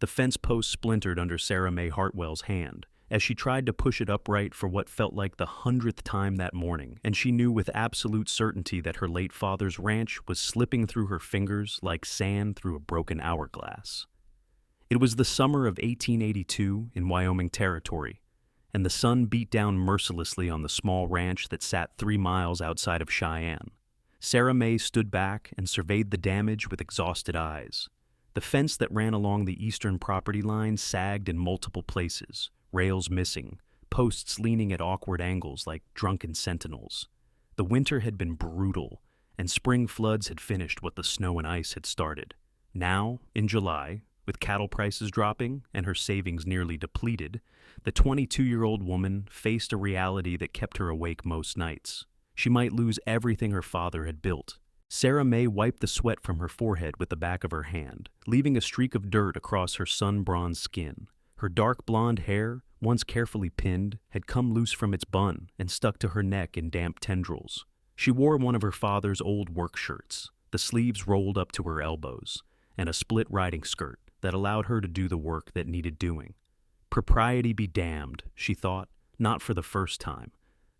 The fence post splintered under Sarah Mae Hartwell's hand as she tried to push it upright for what felt like the 100th time that morning, and she knew with absolute certainty that her late father's ranch was slipping through her fingers like sand through a broken hourglass. It was the summer of 1882 in Wyoming territory, and the sun beat down mercilessly on the small ranch that sat 3 miles outside of Cheyenne. Sarah Mae stood back and surveyed the damage with exhausted eyes. The fence that ran along the eastern property line sagged in multiple places, rails missing, posts leaning at awkward angles like drunken sentinels. The winter had been brutal, and spring floods had finished what the snow and ice had started. Now, in July, with cattle prices dropping and her savings nearly depleted, the 22-year-old woman faced a reality that kept her awake most nights. She might lose everything her father had built. Sarah Mae wiped the sweat from her forehead with the back of her hand, leaving a streak of dirt across her sun-bronzed skin. Her dark blonde hair, once carefully pinned, had come loose from its bun and stuck to her neck in damp tendrils. She wore one of her father's old work shirts, the sleeves rolled up to her elbows, and a split riding skirt that allowed her to do the work that needed doing. Propriety be damned, she thought, not for the first time.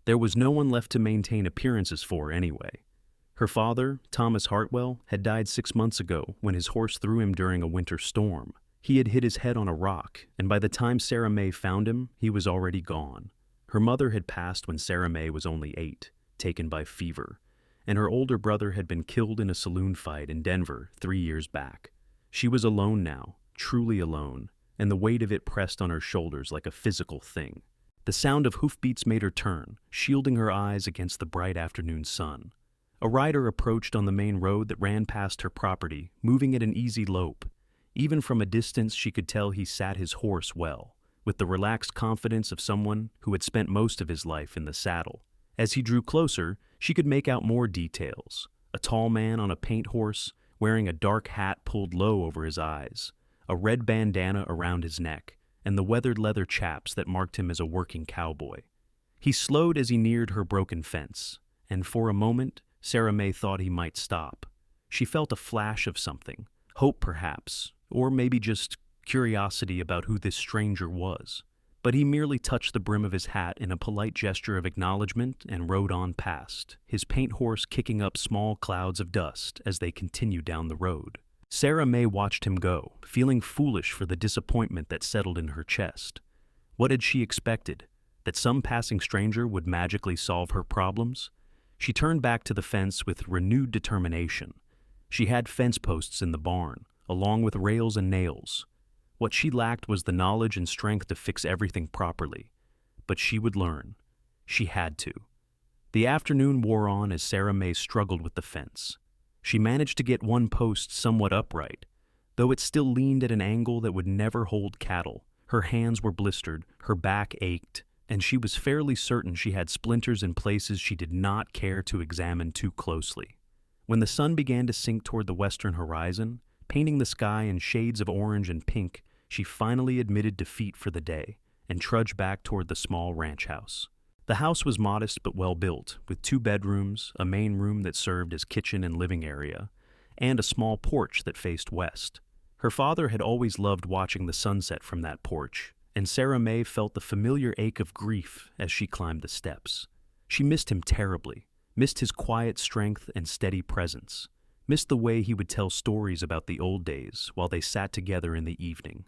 There was no one left to maintain appearances for anyway. Her father, Thomas Hartwell, had died 6 months ago when his horse threw him during a winter storm. He had hit his head on a rock, and by the time Sarah Mae found him, he was already gone. Her mother had passed when Sarah Mae was only 8, taken by fever, and her older brother had been killed in a saloon fight in Denver 3 years back. She was alone now, truly alone, and the weight of it pressed on her shoulders like a physical thing. The sound of hoofbeats made her turn, shielding her eyes against the bright afternoon sun. A rider approached on the main road that ran past her property, moving at an easy lope. Even from a distance, she could tell he sat his horse well, with the relaxed confidence of someone who had spent most of his life in the saddle. As he drew closer, she could make out more details. A tall man on a paint horse, wearing a dark hat pulled low over his eyes, a red bandana around his neck, and the weathered leather chaps that marked him as a working cowboy. He slowed as he neared her broken fence, and for a moment, Sarah Mae thought he might stop. She felt a flash of something, hope perhaps, or maybe just curiosity about who this stranger was. But he merely touched the brim of his hat in a polite gesture of acknowledgement and rode on past, his paint horse kicking up small clouds of dust as they continued down the road. Sarah Mae watched him go, feeling foolish for the disappointment that settled in her chest. What had she expected? That some passing stranger would magically solve her problems? She turned back to the fence with renewed determination. She had fence posts in the barn, along with rails and nails. What she lacked was the knowledge and strength to fix everything properly. But she would learn. She had to. The afternoon wore on as Sarah Mae struggled with the fence. She managed to get one post somewhat upright, though it still leaned at an angle that would never hold cattle. Her hands were blistered, her back ached, and she was fairly certain she had splinters in places she did not care to examine too closely. When the sun began to sink toward the western horizon, painting the sky in shades of orange and pink, she finally admitted defeat for the day and trudged back toward the small ranch house. The house was modest but well built, with 2 bedrooms, a main room that served as kitchen and living area, and a small porch that faced west. Her father had always loved watching the sunset from that porch, and Sarah Mae felt the familiar ache of grief as she climbed the steps. She missed him terribly, missed his quiet strength and steady presence, missed the way he would tell stories about the old days while they sat together in the evening.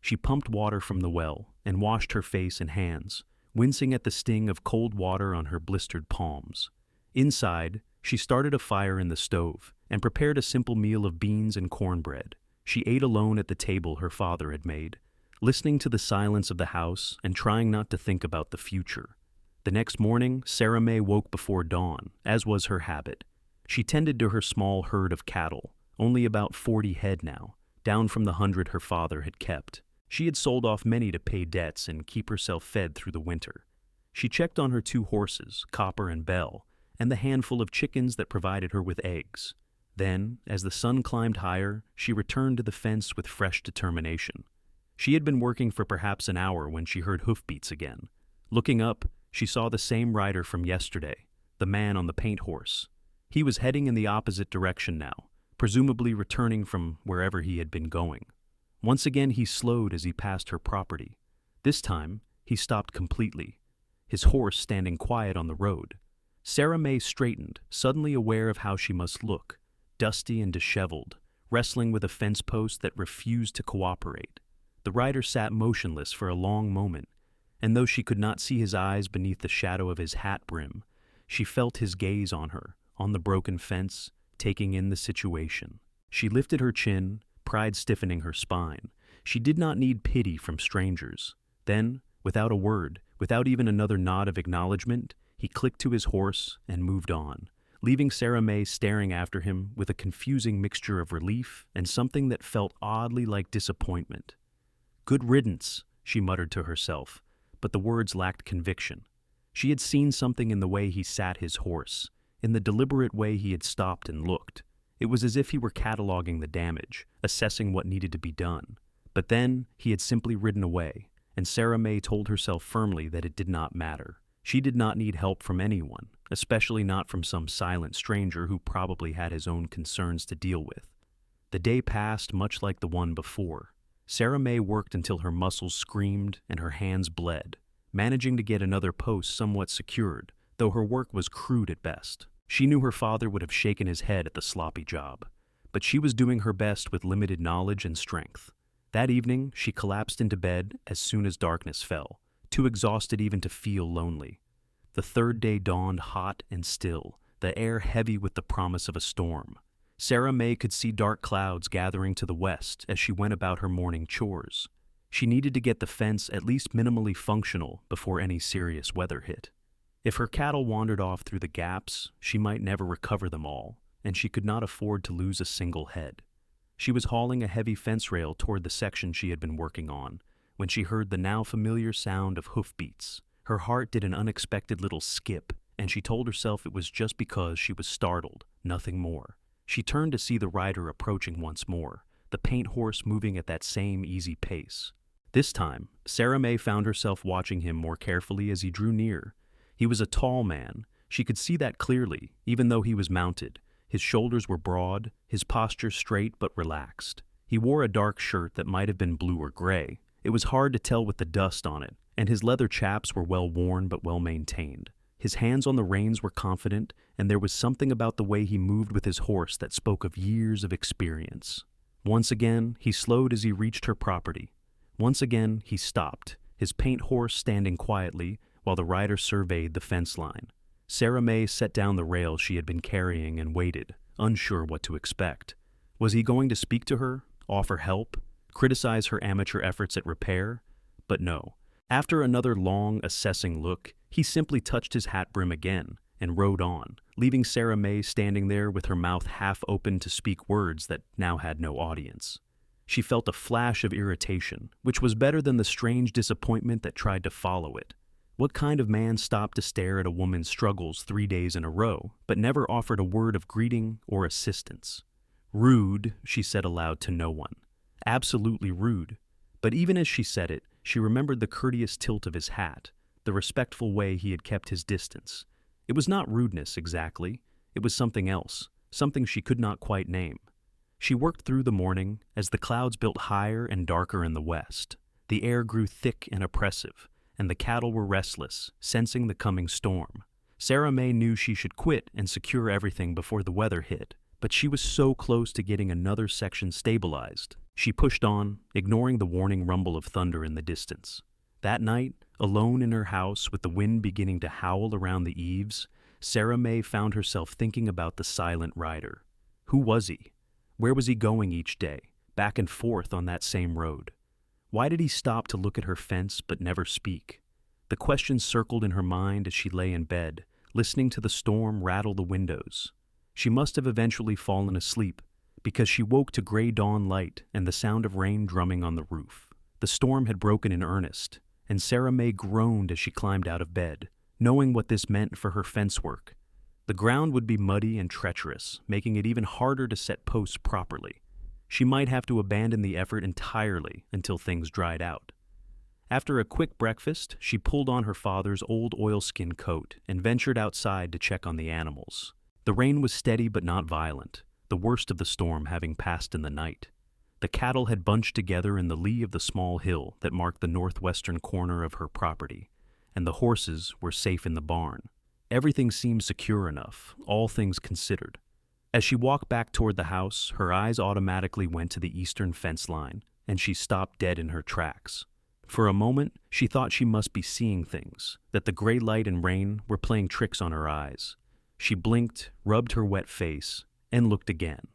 She pumped water from the well and washed her face and hands, wincing at the sting of cold water on her blistered palms. Inside, she started a fire in the stove and prepared a simple meal of beans and cornbread. She ate alone at the table her father had made, listening to the silence of the house and trying not to think about the future. The next morning, Sarah Mae woke before dawn, as was her habit. She tended to her small herd of cattle, only about 40 head now, down from the 100 her father had kept. She had sold off many to pay debts and keep herself fed through the winter. She checked on her 2 horses, Copper and Bell, and the handful of chickens that provided her with eggs. Then, as the sun climbed higher, she returned to the fence with fresh determination. She had been working for perhaps an hour when she heard hoofbeats again. Looking up, she saw the same rider from yesterday, the man on the paint horse. He was heading in the opposite direction now, presumably returning from wherever he had been going. Once again he slowed as he passed her property. This time, he stopped completely, his horse standing quiet on the road. Sarah Mae straightened, suddenly aware of how she must look, dusty and disheveled, wrestling with a fence post that refused to cooperate. The rider sat motionless for a long moment, and though she could not see his eyes beneath the shadow of his hat brim, she felt his gaze on her, on the broken fence, taking in the situation. She lifted her chin, pride stiffening her spine. She did not need pity from strangers. Then, without a word, without even another nod of acknowledgement, he clicked to his horse and moved on, leaving Sarah Mae staring after him with a confusing mixture of relief and something that felt oddly like disappointment. "Good riddance," she muttered to herself, but the words lacked conviction. She had seen something in the way he sat his horse, in the deliberate way he had stopped and looked. It was as if he were cataloging the damage, assessing what needed to be done. But then he had simply ridden away, and Sarah Mae told herself firmly that it did not matter. She did not need help from anyone, especially not from some silent stranger who probably had his own concerns to deal with. The day passed much like the one before. Sarah Mae worked until her muscles screamed and her hands bled, managing to get another post somewhat secured, though her work was crude at best. She knew her father would have shaken his head at the sloppy job, but she was doing her best with limited knowledge and strength. That evening, she collapsed into bed as soon as darkness fell, too exhausted even to feel lonely. The third day dawned hot and still, the air heavy with the promise of a storm. Sarah Mae could see dark clouds gathering to the west as she went about her morning chores. She needed to get the fence at least minimally functional before any serious weather hit. If her cattle wandered off through the gaps, she might never recover them all, and she could not afford to lose a single head. She was hauling a heavy fence rail toward the section she had been working on, when she heard the now familiar sound of hoofbeats. Her heart did an unexpected little skip, and she told herself it was just because she was startled, nothing more. She turned to see the rider approaching once more, the paint horse moving at that same easy pace. This time, Sarah Mae found herself watching him more carefully as he drew near. He was a tall man. She could see that clearly, even though he was mounted. His shoulders were broad, his posture straight but relaxed. He wore a dark shirt that might have been blue or gray. It was hard to tell with the dust on it, and his leather chaps were well worn but well maintained. His hands on the reins were confident, and there was something about the way he moved with his horse that spoke of years of experience. Once again, he slowed as he reached her property. Once again, he stopped, his paint horse standing quietly while the rider surveyed the fence line. Sarah Mae set down the rail she had been carrying and waited, unsure what to expect. Was he going to speak to her, offer help, criticize her amateur efforts at repair? But no. After another long, assessing look, he simply touched his hat brim again and rode on, leaving Sarah Mae standing there with her mouth half open to speak words that now had no audience. She felt a flash of irritation, which was better than the strange disappointment that tried to follow it. What kind of man stopped to stare at a woman's struggles 3 days in a row, but never offered a word of greeting or assistance? Rude, she said aloud to no one. Absolutely rude. But even as she said it, she remembered the courteous tilt of his hat, the respectful way he had kept his distance. It was not rudeness, exactly. It was something else, something she could not quite name. She worked through the morning as the clouds built higher and darker in the west. The air grew thick and oppressive, and the cattle were restless, sensing the coming storm. Sarah Mae knew she should quit and secure everything before the weather hit, but she was so close to getting another section stabilized. She pushed on, ignoring the warning rumble of thunder in the distance. That night, alone in her house with the wind beginning to howl around the eaves, Sarah Mae found herself thinking about the silent rider. Who was he? Where was he going each day, back and forth on that same road? Why did he stop to look at her fence but never speak? The question circled in her mind as she lay in bed, listening to the storm rattle the windows. She must have eventually fallen asleep, because she woke to gray dawn light and the sound of rain drumming on the roof. The storm had broken in earnest, and Sarah Mae groaned as she climbed out of bed, knowing what this meant for her fence work. The ground would be muddy and treacherous, making it even harder to set posts properly. She might have to abandon the effort entirely until things dried out. After a quick breakfast, she pulled on her father's old oilskin coat and ventured outside to check on the animals. The rain was steady but not violent, the worst of the storm having passed in the night. The cattle had bunched together in the lee of the small hill that marked the northwestern corner of her property, and the horses were safe in the barn. Everything seemed secure enough, all things considered. As she walked back toward the house, her eyes automatically went to the eastern fence line, and she stopped dead in her tracks. For a moment, she thought she must be seeing things, that the gray light and rain were playing tricks on her eyes. She blinked, rubbed her wet face, and looked again.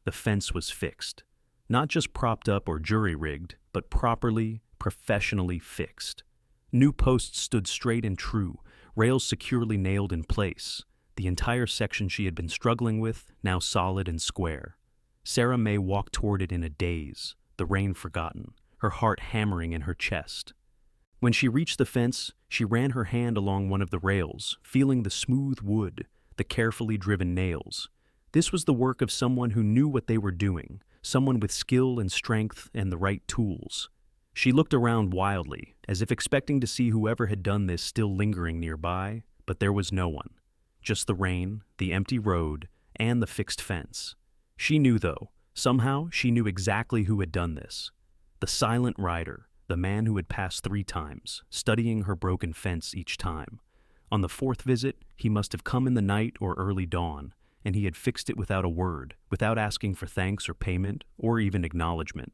The fence was fixed. Not just propped up or jury-rigged, but properly, professionally fixed. New posts stood straight and true, rails securely nailed in place. The entire section she had been struggling with, now solid and square. Sarah Mae walked toward it in a daze, the rain forgotten, her heart hammering in her chest. When she reached the fence, she ran her hand along one of the rails, feeling the smooth wood, the carefully driven nails. This was the work of someone who knew what they were doing, someone with skill and strength and the right tools. She looked around wildly, as if expecting to see whoever had done this still lingering nearby, but there was no one. Just the rain, the empty road, and the fixed fence. She knew, though. Somehow, she knew exactly who had done this. The silent rider, the man who had passed 3 times, studying her broken fence each time. On the 4th visit, he must have come in the night or early dawn, and he had fixed it without a word, without asking for thanks or payment, or even acknowledgement.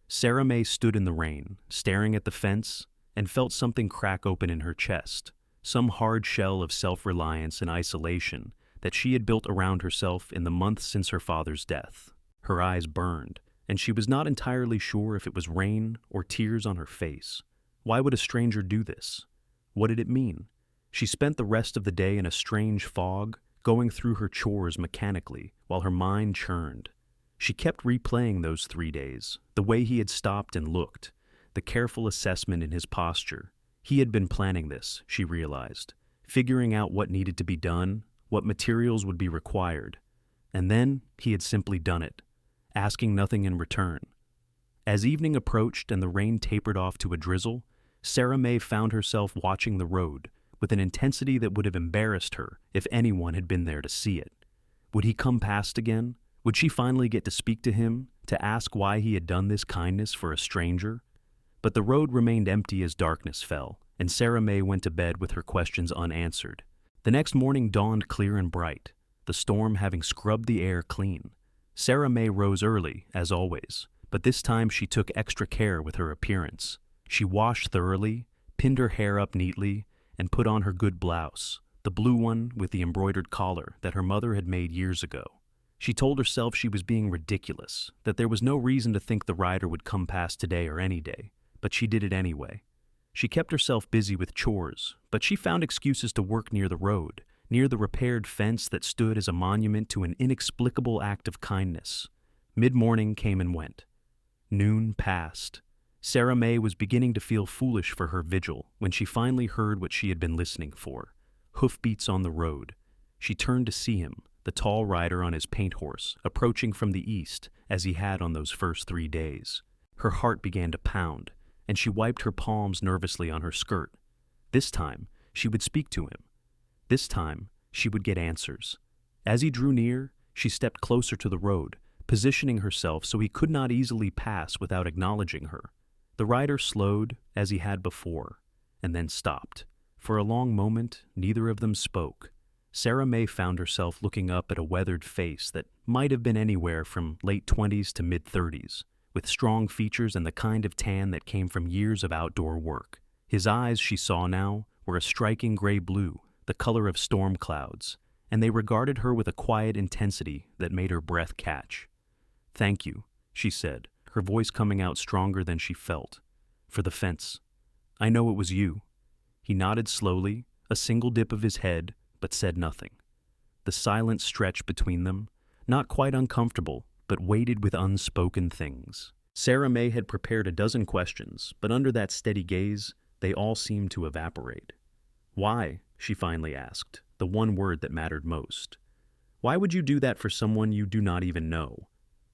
Sarah Mae stood in the rain, staring at the fence, and felt something crack open in her chest, some hard shell of self-reliance and isolation that she had built around herself in the months since her father's death. Her eyes burned, and she was not entirely sure if it was rain or tears on her face. Why would a stranger do this? What did it mean? She spent the rest of the day in a strange fog, going through her chores mechanically while her mind churned. She kept replaying those 3 days, the way he had stopped and looked, the careful assessment in his posture. He had been planning this, she realized, figuring out what needed to be done, what materials would be required. And then he had simply done it, asking nothing in return. As evening approached and the rain tapered off to a drizzle, Sarah Mae found herself watching the road with an intensity that would have embarrassed her if anyone had been there to see it. Would he come past again? Would she finally get to speak to him, to ask why he had done this kindness for a stranger? But the road remained empty as darkness fell, and Sarah Mae went to bed with her questions unanswered. The next morning dawned clear and bright, the storm having scrubbed the air clean. Sarah Mae rose early, as always, but this time she took extra care with her appearance. She washed thoroughly, pinned her hair up neatly, and put on her good blouse, the blue one with the embroidered collar that her mother had made years ago. She told herself she was being ridiculous, that there was no reason to think the rider would come past today or any day, but she did it anyway. She kept herself busy with chores, but she found excuses to work near the road, near the repaired fence that stood as a monument to an inexplicable act of kindness. Mid-morning came and went. Noon passed. Sarah Mae was beginning to feel foolish for her vigil when she finally heard what she had been listening for. Hoofbeats on the road. She turned to see him, the tall rider on his paint horse, approaching from the east as he had on those first 3 days. Her heart began to pound, and she wiped her palms nervously on her skirt. This time, she would speak to him. This time, she would get answers. As he drew near, she stepped closer to the road, positioning herself so he could not easily pass without acknowledging her. The rider slowed, as he had before, and then stopped. For a long moment, neither of them spoke. Sarah Mae found herself looking up at a weathered face that might have been anywhere from late 20s to mid-30s, with strong features and the kind of tan that came from years of outdoor work. His eyes, she saw now, were a striking gray blue, the color of storm clouds, and they regarded her with a quiet intensity that made her breath catch. "Thank you," she said, her voice coming out stronger than she felt. "For the fence. I know it was you." He nodded slowly, a single dip of his head, but said nothing. The silence stretched between them, not quite uncomfortable, but weighted with unspoken things. Sarah Mae had prepared a dozen questions, but under that steady gaze, they all seemed to evaporate. "Why?" she finally asked, the one word that mattered most. "Why would you do that for someone you do not even know?"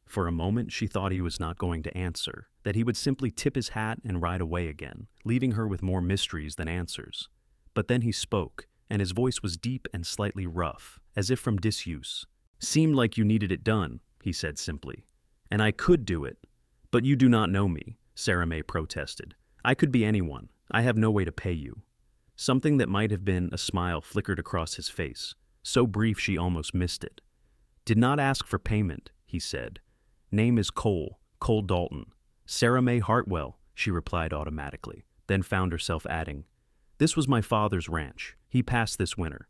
For a moment, she thought he was not going to answer, that he would simply tip his hat and ride away again, leaving her with more mysteries than answers. But then he spoke, and his voice was deep and slightly rough, as if from disuse. "Seemed like you needed it done," he said simply. "And I could do it. But you do not know me, Sarah Mae protested. I could be anyone. I have no way to pay you. Something that might have been a smile flickered across his face, so brief she almost missed it. Did not ask for payment, he said. Name is Cole, Cole Dalton. Sarah Mae Hartwell, she replied automatically, then found herself adding, This was my father's ranch. He passed this winter.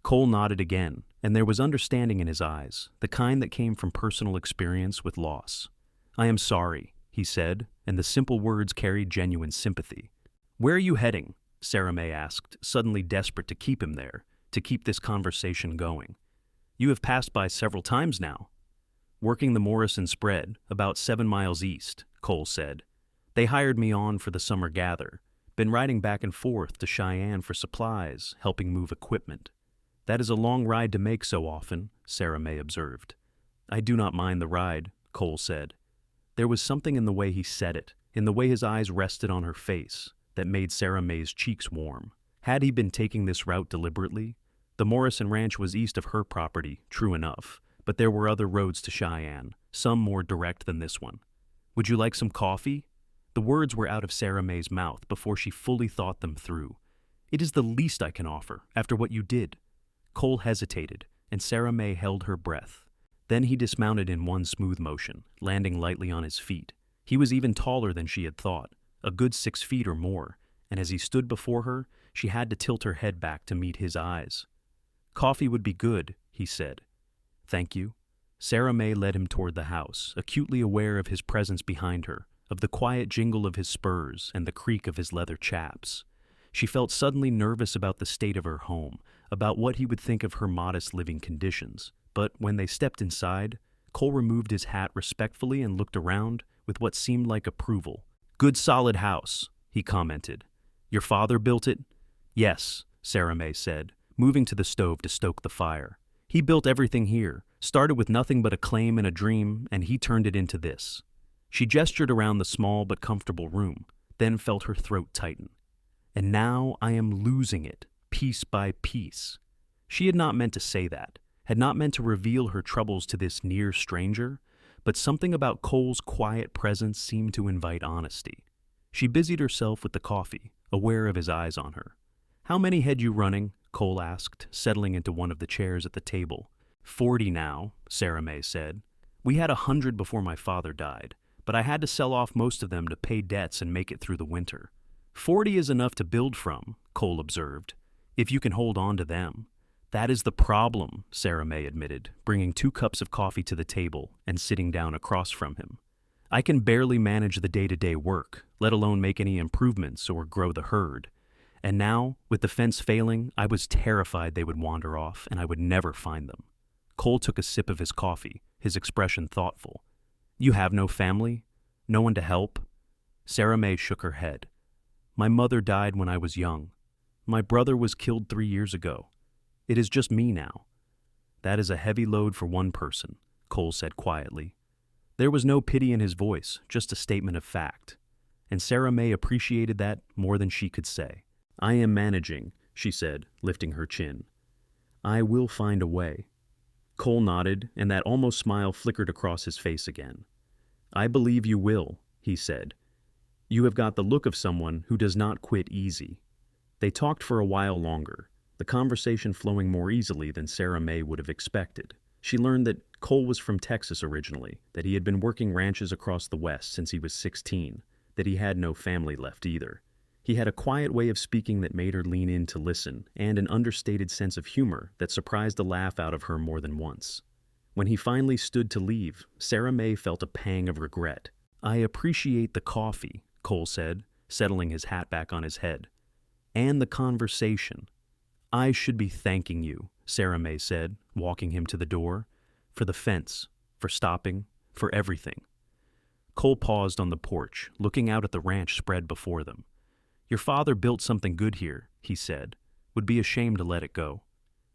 Cole nodded again, and there was understanding in his eyes, the kind that came from personal experience with loss. I am sorry, he said, and the simple words carried genuine sympathy. Where are you heading? Sarah Mae asked, suddenly desperate to keep him there, to keep this conversation going. You have passed by several times now. Working the Morrison spread, about 7 miles east, Cole said. They hired me on for the summer gather. Been riding back and forth to Cheyenne for supplies, helping move equipment. That is a long ride to make so often, Sarah Mae observed. I do not mind the ride, Cole said. There was something in the way he said it, in the way his eyes rested on her face, that made Sarah Mae's cheeks warm. Had he been taking this route deliberately? The Morrison Ranch was east of her property, true enough, but there were other roads to Cheyenne, some more direct than this one. Would you like some coffee? The words were out of Sarah Mae's mouth before she fully thought them through. It is the least I can offer, after what you did. Cole hesitated, and Sarah Mae held her breath. Then he dismounted in one smooth motion, landing lightly on his feet. He was even taller than she had thought, a good 6 feet or more, and as he stood before her, she had to tilt her head back to meet his eyes. Coffee would be good, he said. Thank you. Sarah Mae led him toward the house, acutely aware of his presence behind her, of the quiet jingle of his spurs and the creak of his leather chaps. She felt suddenly nervous about the state of her home, about what he would think of her modest living conditions. But when they stepped inside, Cole removed his hat respectfully and looked around with what seemed like approval. Good solid house, he commented. Your father built it? Yes, Sarah Mae said, moving to the stove to stoke the fire. He built everything here, started with nothing but a claim and a dream, and he turned it into this. She gestured around the small but comfortable room, then felt her throat tighten. And now I am losing it, piece by piece. She had not meant to say that, had not meant to reveal her troubles to this near stranger, but something about Cole's quiet presence seemed to invite honesty. She busied herself with the coffee, aware of his eyes on her. How many had you running? Cole asked, settling into one of the chairs at the table. 40 now, Sarah Mae said. We had 100 before my father died, but I had to sell off most of them to pay debts and make it through the winter. 40 is enough to build from, Cole observed, if you can hold on to them. That is the problem, Sarah Mae admitted, bringing 2 cups of coffee to the table and sitting down across from him. I can barely manage the day-to-day work, let alone make any improvements or grow the herd. And now, with the fence failing, I was terrified they would wander off and I would never find them. Cole took a sip of his coffee, his expression thoughtful. You have no family? No one to help? Sarah Mae shook her head. My mother died when I was young. My brother was killed 3 years ago. It is just me now. That is a heavy load for one person, Cole said quietly. There was no pity in his voice, just a statement of fact. And Sarah Mae appreciated that more than she could say. I am managing, she said, lifting her chin. I will find a way. Cole nodded, and that almost smile flickered across his face again. I believe you will, he said. You have got the look of someone who does not quit easy. They talked for a while longer, the conversation flowing more easily than Sarah Mae would have expected. She learned that Cole was from Texas originally, that he had been working ranches across the West since he was 16, that he had no family left either. He had a quiet way of speaking that made her lean in to listen, and an understated sense of humor that surprised a laugh out of her more than once. When he finally stood to leave, Sarah Mae felt a pang of regret. I appreciate the coffee, Cole said, settling his hat back on his head. And the conversation. I should be thanking you, Sarah Mae said, walking him to the door. For the fence, for stopping, for everything. Cole paused on the porch, looking out at the ranch spread before them. Your father built something good here, he said. Would be ashamed to let it go.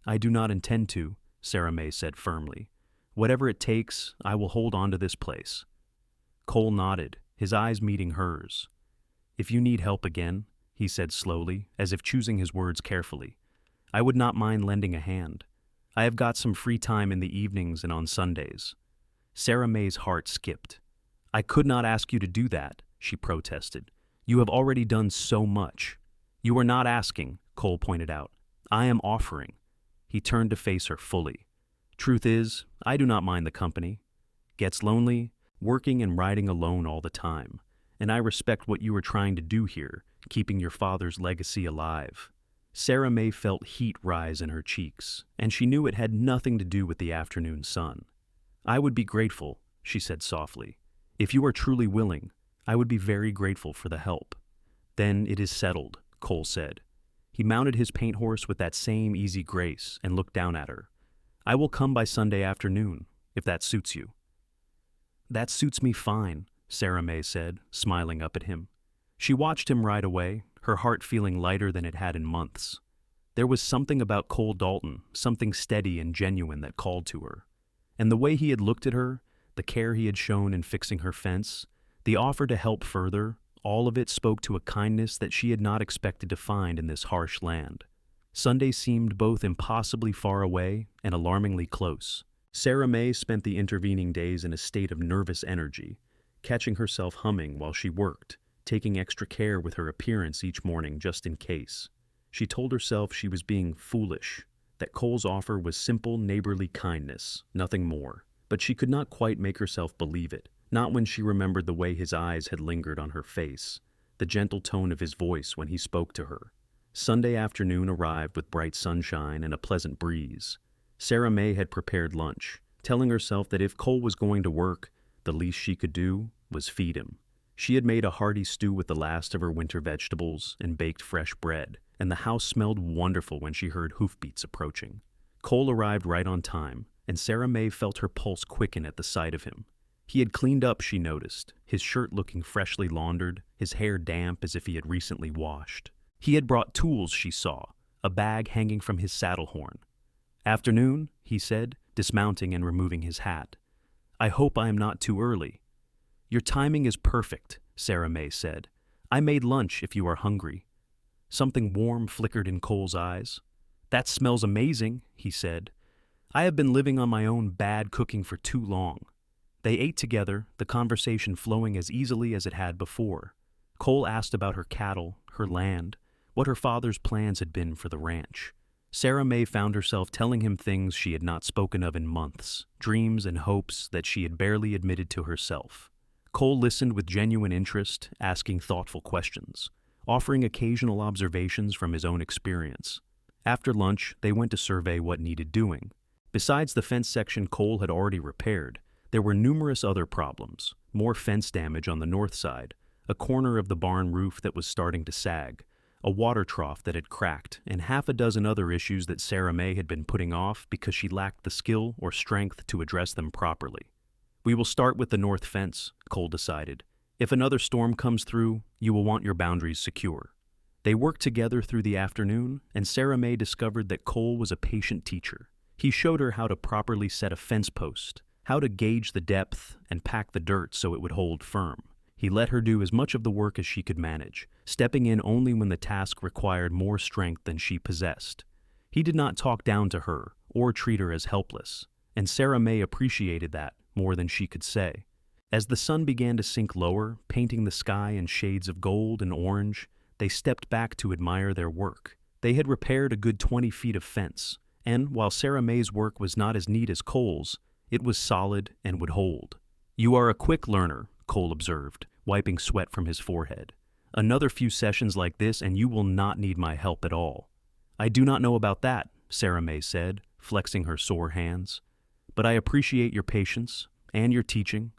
I do not intend to, Sarah Mae said firmly. Whatever it takes, I will hold on to this place. Cole nodded, his eyes meeting hers. If you need help again, he said slowly, as if choosing his words carefully, I would not mind lending a hand. I have got some free time in the evenings and on Sundays. Sarah Mae's heart skipped. I could not ask you to do that, she protested. You have already done so much. You are not asking, Cole pointed out. I am offering. He turned to face her fully. Truth is, I do not mind the company. Gets lonely, working and riding alone all the time. And I respect what you are trying to do here, keeping your father's legacy alive. Sarah Mae felt heat rise in her cheeks, and she knew it had nothing to do with the afternoon sun. I would be grateful, she said softly. If you are truly willing, I would be very grateful for the help. Then it is settled, Cole said. He mounted his paint horse with that same easy grace and looked down at her. I will come by Sunday afternoon, if that suits you. That suits me fine, Sarah Mae said, smiling up at him. She watched him ride away, her heart feeling lighter than it had in months. There was something about Cole Dalton, something steady and genuine that called to her. And the way he had looked at her, the care he had shown in fixing her fence, the offer to help further, all of it spoke to a kindness that she had not expected to find in this harsh land. Sunday seemed both impossibly far away and alarmingly close. Sarah Mae spent the intervening days in a state of nervous energy, catching herself humming while she worked, taking extra care with her appearance each morning just in case. She told herself she was being foolish, that Cole's offer was simple neighborly kindness, nothing more. But she could not quite make herself believe it, not when she remembered the way his eyes had lingered on her face, the gentle tone of his voice when he spoke to her. Sunday afternoon arrived with bright sunshine and a pleasant breeze. Sarah Mae had prepared lunch, telling herself that if Cole was going to work, the least she could do was feed him. She had made a hearty stew with the last of her winter vegetables and baked fresh bread, and the house smelled wonderful when she heard hoofbeats approaching. Cole arrived right on time, and Sarah Mae felt her pulse quicken at the sight of him. He had cleaned up, she noticed, his shirt looking freshly laundered, his hair damp as if he had recently washed. He had brought tools, she saw, a bag hanging from his saddle horn. Afternoon, he said, dismounting and removing his hat. I hope I am not too early. Your timing is perfect, Sarah Mae said. I made lunch if you are hungry. Something warm flickered in Cole's eyes. That smells amazing, he said. I have been living on my own bad cooking for too long. They ate together, the conversation flowing as easily as it had before. Cole asked about her cattle, her land, what her father's plans had been for the ranch. Sarah Mae found herself telling him things she had not spoken of in months, dreams and hopes that she had barely admitted to herself. Cole listened with genuine interest, asking thoughtful questions, offering occasional observations from his own experience. After lunch, they went to survey what needed doing. Besides the fence section Cole had already repaired, there were numerous other problems, more fence damage on the north side, a corner of the barn roof that was starting to sag, a water trough that had cracked, and half a dozen other issues that Sarah Mae had been putting off because she lacked the skill or strength to address them properly. We will start with the north fence, Cole decided. If another storm comes through, you will want your boundaries secure. They worked together through the afternoon, and Sarah Mae discovered that Cole was a patient teacher. He showed her how to properly set a fence post, how to gauge the depth and pack the dirt so it would hold firm. He let her do as much of the work as she could manage, stepping in only when the task required more strength than she possessed. He did not talk down to her or treat her as helpless, and Sarah Mae appreciated that more than she could say. As the sun began to sink lower, painting the sky in shades of gold and orange, they stepped back to admire their work. They had repaired a good 20 feet of fence, and while Sarah Mae's work was not as neat as Cole's, it was solid and would hold. You are a quick learner, Cole observed, wiping sweat from his forehead. Another few sessions like this and you will not need my help at all. I do not know about that, Sarah Mae said, flexing her sore hands. But I appreciate your patience and your teaching.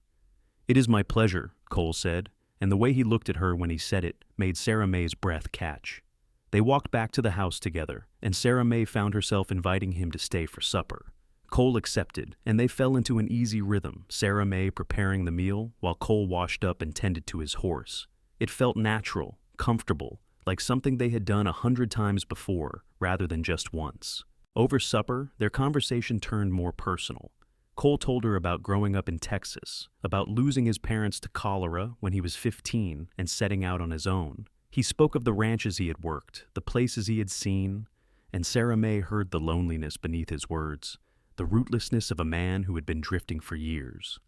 It is my pleasure, Cole said, and the way he looked at her when he said it made Sarah Mae's breath catch. They walked back to the house together, and Sarah Mae found herself inviting him to stay for supper. Cole accepted, and they fell into an easy rhythm, Sarah Mae preparing the meal while Cole washed up and tended to his horse. It felt natural, comfortable, like something they had done 100 times before, rather than just once. Over supper, their conversation turned more personal. Cole told her about growing up in Texas, about losing his parents to cholera when he was 15 and setting out on his own. He spoke of the ranches he had worked, the places he had seen, and Sarah Mae heard the loneliness beneath his words, the rootlessness of a man who had been drifting for years.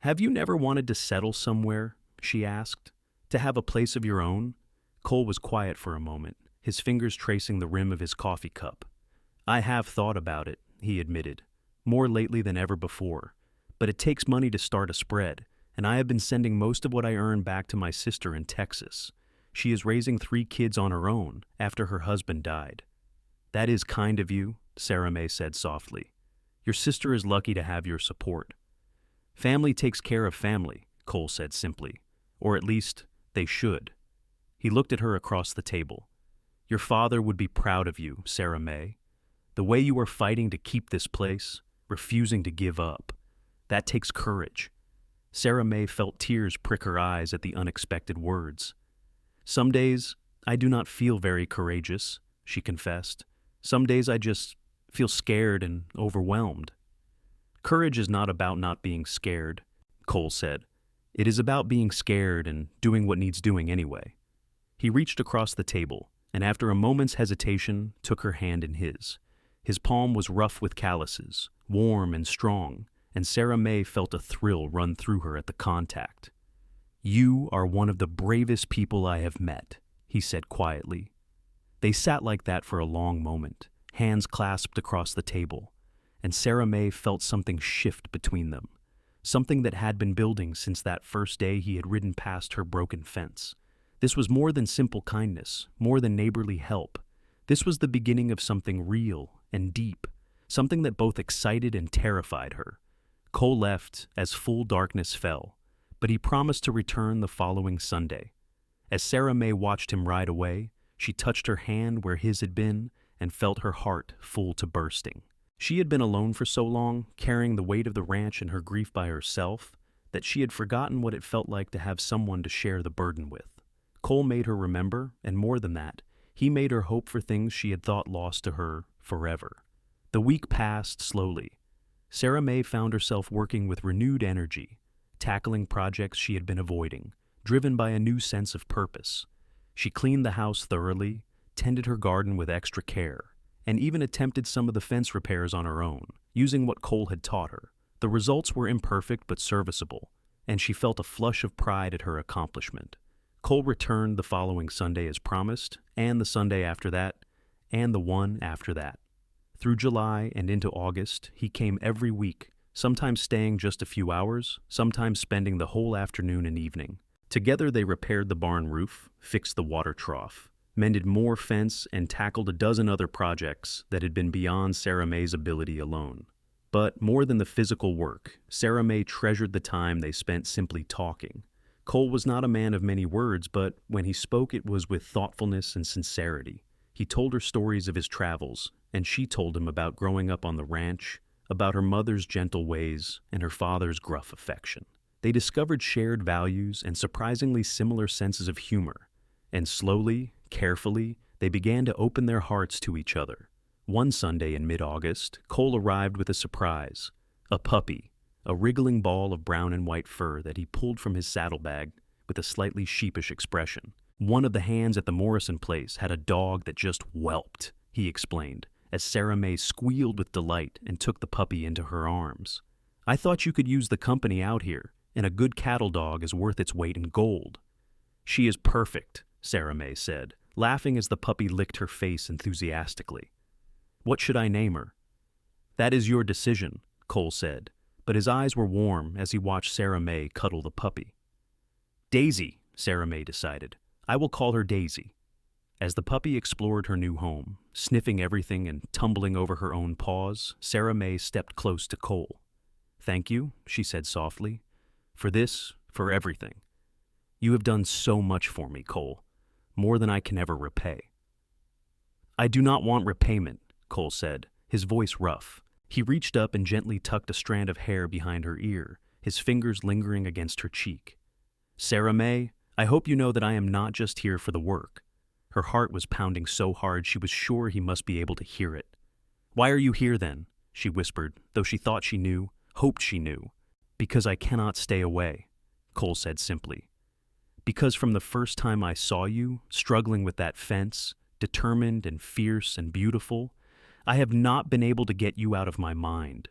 Have you never wanted to settle somewhere? She asked. To have a place of your own? Cole was quiet for a moment, his fingers tracing the rim of his coffee cup. I have thought about it, he admitted, more lately than ever before. But it takes money to start a spread, and I have been sending most of what I earn back to my sister in Texas. She is raising 3 kids on her own after her husband died. That is kind of you, Sarah Mae said softly. Your sister is lucky to have your support. Family takes care of family, Cole said simply. Or at least, they should. He looked at her across the table. Your father would be proud of you, Sarah Mae. The way you are fighting to keep this place, refusing to give up. That takes courage. Sarah Mae felt tears prick her eyes at the unexpected words. Some days, I do not feel very courageous, she confessed. Some days I just feel scared and overwhelmed. Courage is not about not being scared, Cole said. It is about being scared and doing what needs doing anyway. He reached across the table, and after a moment's hesitation, took her hand in his. His palm was rough with calluses, warm and strong, and Sarah Mae felt a thrill run through her at the contact. You are one of the bravest people I have met, he said quietly. They sat like that for a long moment, hands clasped across the table, and Sarah Mae felt something shift between them, something that had been building since that first day he had ridden past her broken fence. This was more than simple kindness, more than neighborly help. This was the beginning of something real and deep, something that both excited and terrified her. Cole left as full darkness fell, but he promised to return the following Sunday. As Sarah Mae watched him ride away, she touched her hand where his had been and felt her heart full to bursting. She had been alone for so long, carrying the weight of the ranch and her grief by herself, that she had forgotten what it felt like to have someone to share the burden with. Cole made her remember, and more than that, he made her hope for things she had thought lost to her forever. The week passed slowly. Sarah Mae found herself working with renewed energy, tackling projects she had been avoiding, driven by a new sense of purpose. She cleaned the house thoroughly, tended her garden with extra care, and even attempted some of the fence repairs on her own, using what Cole had taught her. The results were imperfect but serviceable, and she felt a flush of pride at her accomplishment. Cole returned the following Sunday as promised, and the Sunday after that, and the one after that. Through July and into August, he came every week, sometimes staying just a few hours, sometimes spending the whole afternoon and evening. Together they repaired the barn roof, fixed the water trough, mended more fence, and tackled a dozen other projects that had been beyond Sarah Mae's ability alone. But more than the physical work, Sarah Mae treasured the time they spent simply talking. Cole was not a man of many words, but when he spoke it was with thoughtfulness and sincerity. He told her stories of his travels, and she told him about growing up on the ranch, about her mother's gentle ways and her father's gruff affection. They discovered shared values and surprisingly similar senses of humor, and slowly, carefully, they began to open their hearts to each other. One Sunday in mid-August, Cole arrived with a surprise, a puppy, a wriggling ball of brown and white fur that he pulled from his saddlebag with a slightly sheepish expression. One of the hands at the Morrison place had a dog that just whelped, he explained, as Sarah Mae squealed with delight and took the puppy into her arms. I thought you could use the company out here, and a good cattle dog is worth its weight in gold. She is perfect, Sarah Mae said, laughing as the puppy licked her face enthusiastically. What should I name her? That is your decision, Cole said, but his eyes were warm as he watched Sarah Mae cuddle the puppy. Daisy, Sarah Mae decided. I will call her Daisy. As the puppy explored her new home, sniffing everything and tumbling over her own paws, Sarah Mae stepped close to Cole. Thank you, she said softly. For this, for everything. You have done so much for me, Cole, more than I can ever repay. I do not want repayment, Cole said, his voice rough. He reached up and gently tucked a strand of hair behind her ear, his fingers lingering against her cheek. Sarah Mae, I hope you know that I am not just here for the work. Her heart was pounding so hard she was sure he must be able to hear it. Why are you here then? She whispered, though she thought she knew, hoped she knew. Because I cannot stay away, Cole said simply. Because from the first time I saw you, struggling with that fence, determined and fierce and beautiful, I have not been able to get you out of my mind.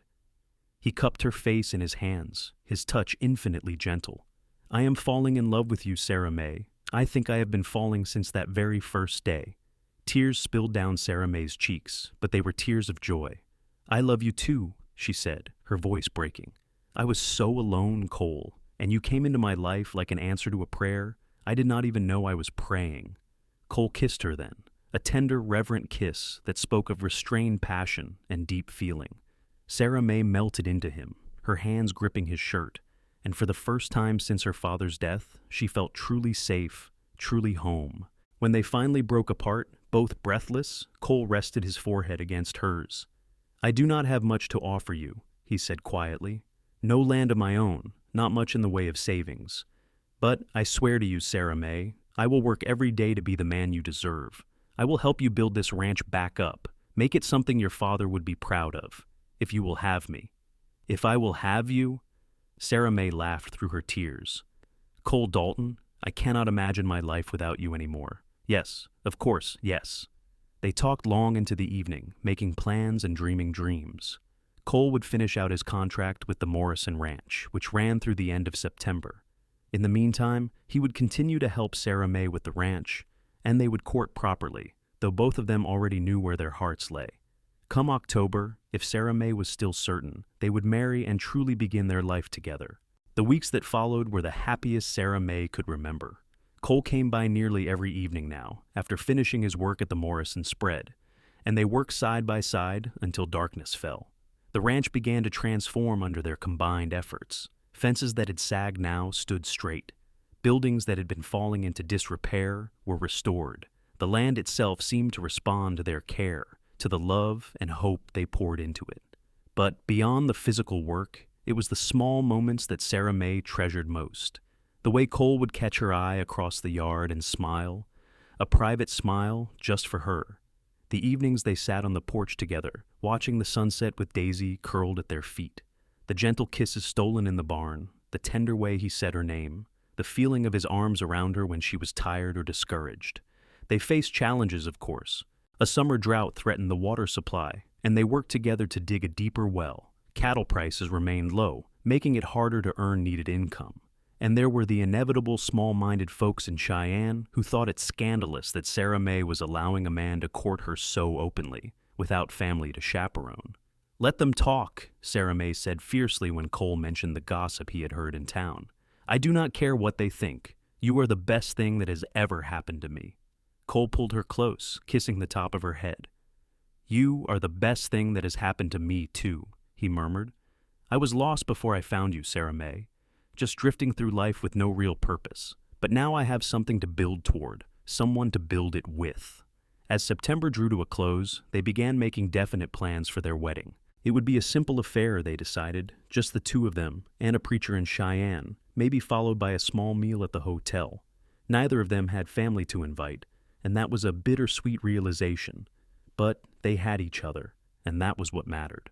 He cupped her face in his hands, his touch infinitely gentle. "I am falling in love with you, Sarah Mae. I think I have been falling since that very first day." Tears spilled down Sarah Mae's cheeks, but they were tears of joy. "I love you too," she said, her voice breaking. "I was so alone, Cole, and you came into my life like an answer to a prayer. I did not even know I was praying." Cole kissed her then, a tender, reverent kiss that spoke of restrained passion and deep feeling. Sarah Mae melted into him, her hands gripping his shirt, and for the first time since her father's death, she felt truly safe, truly home. When they finally broke apart, both breathless, Cole rested his forehead against hers. "I do not have much to offer you," he said quietly. "No land of my own, not much in the way of savings. But I swear to you, Sarah Mae, I will work every day to be the man you deserve. I will help you build this ranch back up, make it something your father would be proud of, if you will have me." "If I will have you?" Sarah Mae laughed through her tears. "Cole Dalton, I cannot imagine my life without you anymore. Yes, of course, yes." They talked long into the evening, making plans and dreaming dreams. Cole would finish out his contract with the Morrison Ranch, which ran through the end of September. In the meantime, he would continue to help Sarah Mae with the ranch, and they would court properly, though both of them already knew where their hearts lay. Come October, if Sarah Mae was still certain, they would marry and truly begin their life together. The weeks that followed were the happiest Sarah Mae could remember. Cole came by nearly every evening now, after finishing his work at the Morrison spread, and they worked side by side until darkness fell. The ranch began to transform under their combined efforts. Fences that had sagged now stood straight. Buildings that had been falling into disrepair were restored. The land itself seemed to respond to their care, to the love and hope they poured into it. But beyond the physical work, it was the small moments that Sarah Mae treasured most. The way Cole would catch her eye across the yard and smile, a private smile just for her. The evenings they sat on the porch together, watching the sunset with Daisy curled at their feet. The gentle kisses stolen in the barn, the tender way he said her name, the feeling of his arms around her when she was tired or discouraged. They faced challenges, of course. A summer drought threatened the water supply, and they worked together to dig a deeper well. Cattle prices remained low, making it harder to earn needed income. And there were the inevitable small-minded folks in Cheyenne who thought it scandalous that Sarah Mae was allowing a man to court her so openly, without family to chaperone. "Let them talk," Sarah Mae said fiercely when Cole mentioned the gossip he had heard in town. "I do not care what they think. You are the best thing that has ever happened to me." Cole pulled her close, kissing the top of her head. "You are the best thing that has happened to me, too," he murmured. "I was lost before I found you, Sarah Mae, just drifting through life with no real purpose. But now I have something to build toward, someone to build it with." As September drew to a close, they began making definite plans for their wedding. It would be a simple affair, they decided, just the two of them, and a preacher in Cheyenne, maybe followed by a small meal at the hotel. Neither of them had family to invite, and that was a bittersweet realization. But they had each other, and that was what mattered.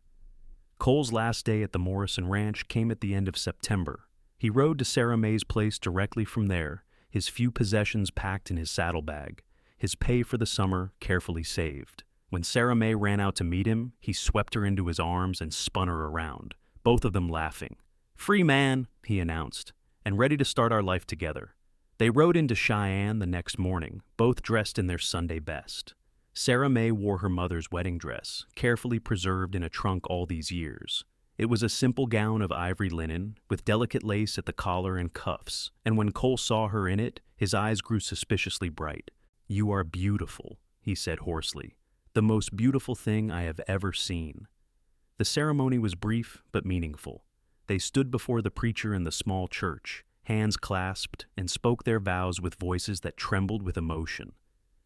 Cole's last day at the Morrison Ranch came at the end of September. He rode to Sarah Mae's place directly from there, his few possessions packed in his saddlebag, his pay for the summer carefully saved. When Sarah Mae ran out to meet him, he swept her into his arms and spun her around, both of them laughing. "Free man," he announced, "and ready to start our life together." They rode into Cheyenne the next morning, both dressed in their Sunday best. Sarah Mae wore her mother's wedding dress, carefully preserved in a trunk all these years. It was a simple gown of ivory linen, with delicate lace at the collar and cuffs, and when Cole saw her in it, his eyes grew suspiciously bright. "You are beautiful," he said hoarsely. "The most beautiful thing I have ever seen." The ceremony was brief but meaningful. They stood before the preacher in the small church, hands clasped, and spoke their vows with voices that trembled with emotion.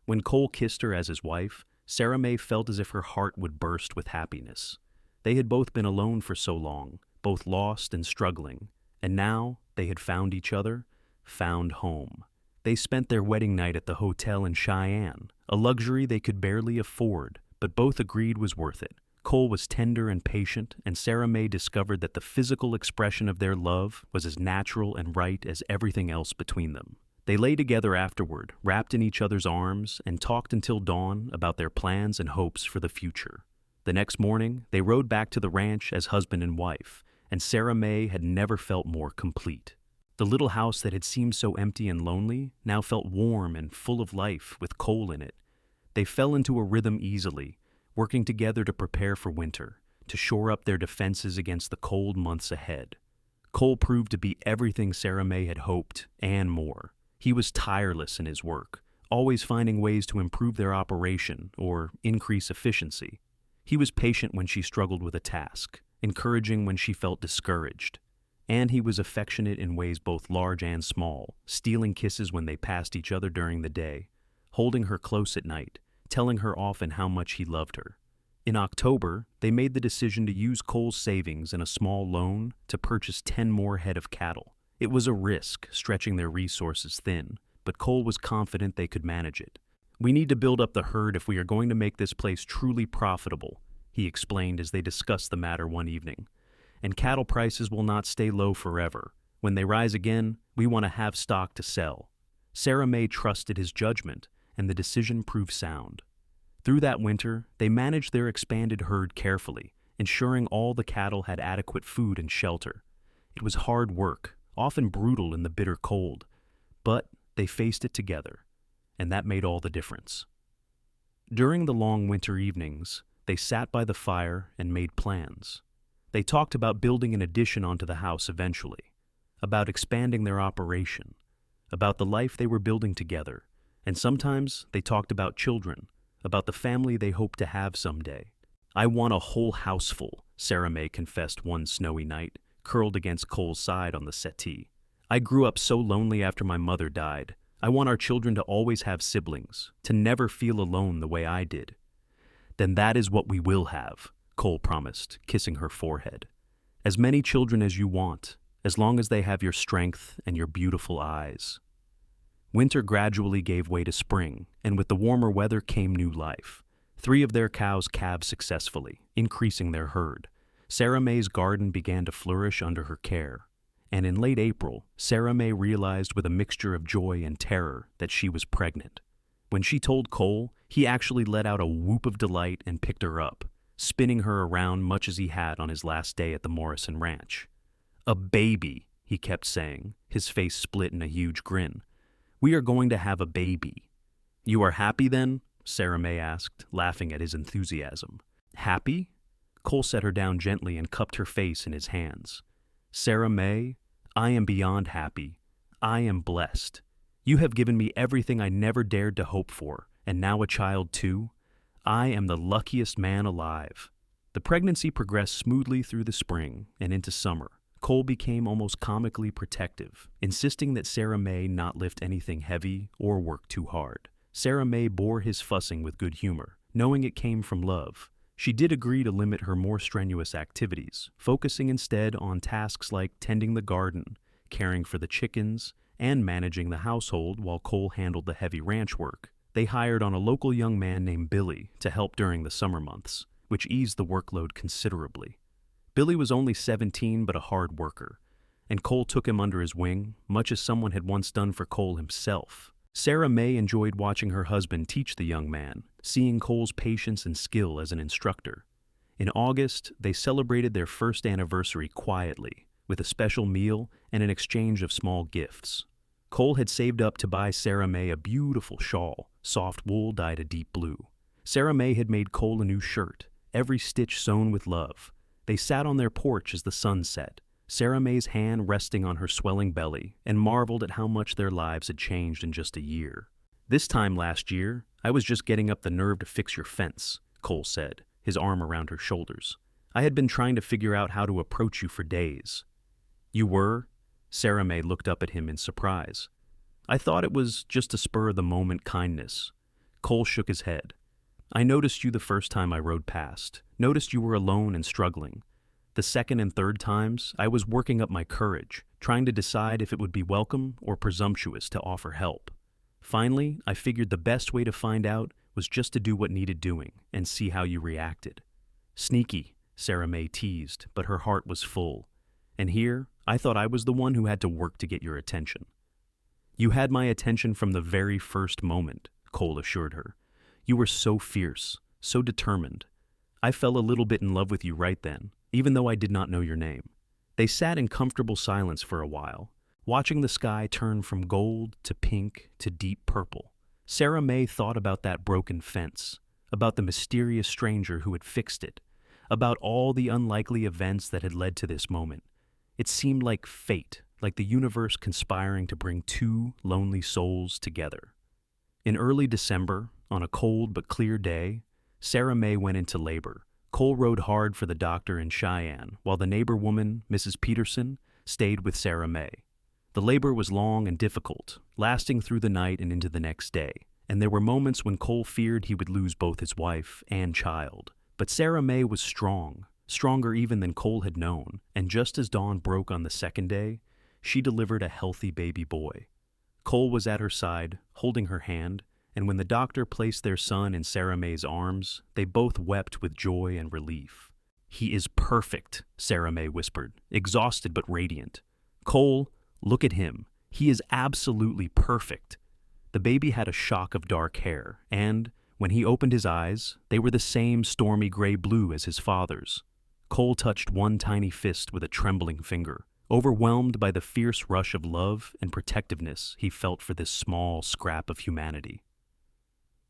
When Cole kissed her as his wife, Sarah Mae felt as if her heart would burst with happiness. They had both been alone for so long, both lost and struggling, and now they had found each other, found home. They spent their wedding night at the hotel in Cheyenne, a luxury they could barely afford, but both agreed was worth it. Cole was tender and patient, and Sarah Mae discovered that the physical expression of their love was as natural and right as everything else between them. They lay together afterward, wrapped in each other's arms, and talked until dawn about their plans and hopes for the future. The next morning, they rode back to the ranch as husband and wife, and Sarah Mae had never felt more complete. The little house that had seemed so empty and lonely now felt warm and full of life with Cole in it. They fell into a rhythm easily, working together to prepare for winter, to shore up their defenses against the cold months ahead. Cole proved to be everything Sarah Mae had hoped, and more. He was tireless in his work, always finding ways to improve their operation or increase efficiency. He was patient when she struggled with a task, encouraging when she felt discouraged. And he was affectionate in ways both large and small, stealing kisses when they passed each other during the day, holding her close at night, telling her often how much he loved her. In October, they made the decision to use Cole's savings and a small loan to purchase 10 more head of cattle. It was a risk, stretching their resources thin, but Cole was confident they could manage it. "We need to build up the herd if we are going to make this place truly profitable," he explained as they discussed the matter one evening. "And cattle prices will not stay low forever. When they rise again, we want to have stock to sell." Sarah Mae trusted his judgment, and the decision proved sound. Through that winter, they managed their expanded herd carefully, ensuring all the cattle had adequate food and shelter. It was hard work, often brutal in the bitter cold, but they faced it together, and that made all the difference. During the long winter evenings, they sat by the fire and made plans. They talked about building an addition onto the house eventually, about expanding their operation, about the life they were building together, and sometimes they talked about children, about the family they hoped to have someday. "I want a whole houseful," Sarah Mae confessed one snowy night, curled against Cole's side on the settee. "I grew up so lonely after my mother died. I want our children to always have siblings, to never feel alone the way I did." "Then that is what we will have," Cole promised, kissing her forehead. "As many children as you want, as long as they have your strength and your beautiful eyes." Winter gradually gave way to spring, and with the warmer weather came new life. 3 of their cows calved successfully, increasing their herd. Sarah Mae's garden began to flourish under her care. And in late April, Sarah Mae realized with a mixture of joy and terror that she was pregnant. When she told Cole, he actually let out a whoop of delight and picked her up, spinning her around much as he had on his last day at the Morrison Ranch. "A baby," he kept saying, his face split in a huge grin. "We are going to have a baby." "You are happy then?" Sarah Mae asked, laughing at his enthusiasm. "Happy?" Cole set her down gently and cupped her face in his hands. "Sarah Mae, I am beyond happy. I am blessed. You have given me everything I never dared to hope for, and now a child too. I am the luckiest man alive." The pregnancy progressed smoothly through the spring and into summer. Cole became almost comically protective, insisting that Sarah Mae not lift anything heavy or work too hard. Sarah Mae bore his fussing with good humor, knowing it came from love. She did agree to limit her more strenuous activities, focusing instead on tasks like tending the garden, caring for the chickens, and managing the household while Cole handled the heavy ranch work. They hired on a local young man named Billy to help during the summer months, which eased the workload considerably. Billy was only 17 but a hard worker, and Cole took him under his wing, much as someone had once done for Cole himself. Sarah Mae enjoyed watching her husband teach the young man, seeing Cole's patience and skill as an instructor. In August, they celebrated their first anniversary quietly, with a special meal and an exchange of small gifts. Cole had saved up to buy Sarah Mae a beautiful shawl, soft wool dyed a deep blue. Sarah Mae had made Cole a new shirt, every stitch sewn with love. They sat on their porch as the sun set, Sarah Mae's hand resting on her swelling belly, and marveled at how much their lives had changed in just a year. "This time last year, I was just getting up the nerve to fix your fence," Cole said, his arm around her shoulders. "I had been trying to figure out how to approach you for days." "You were?" Sarah Mae looked up at him in surprise. "I thought it was just a spur-of-the-moment kindness." Cole shook his head. "I noticed you the first time I rode past, noticed you were alone and struggling. The second and third times, I was working up my courage, trying to decide if it would be welcome or presumptuous to offer help. Finally, I figured the best way to find out was just to do what needed doing and see how you reacted." "Sneaky," Sarah Mae teased, but her heart was full. "And here, I thought I was the one who had to work to get your attention." "You had my attention from the very first moment," Cole assured her. "You were so fierce, so determined. I fell a little bit in love with you right then, even though I did not know your name." They sat in comfortable silence for a while, watching the sky turn from gold to pink to deep purple. Sarah Mae thought about that broken fence, about the mysterious stranger who had fixed it, about all the unlikely events that had led to this moment. It seemed like fate, like the universe conspiring to bring two lonely souls together. In early December, on a cold but clear day, Sarah Mae went into labor. Cole rode hard for the doctor in Cheyenne, while the neighbor woman, Mrs. Peterson, stayed with Sarah Mae. The labor was long and difficult, lasting through the night and into the next day, and there were moments when Cole feared he would lose both his wife and child. But Sarah Mae was strong, stronger even than Cole had known, and just as dawn broke on the second day, she delivered a healthy baby boy. Cole was at her side, holding her hand, and when the doctor placed their son in Sarah Mae's arms, they both wept with joy and relief. "He is perfect," Sarah Mae whispered, exhausted but radiant. "Cole, look at him. He is absolutely perfect." The baby had a shock of dark hair, and, when he opened his eyes, they were the same stormy gray-blue as his father's. Cole touched one tiny fist with a trembling finger, overwhelmed by the fierce rush of love and protectiveness he felt for this small scrap of humanity.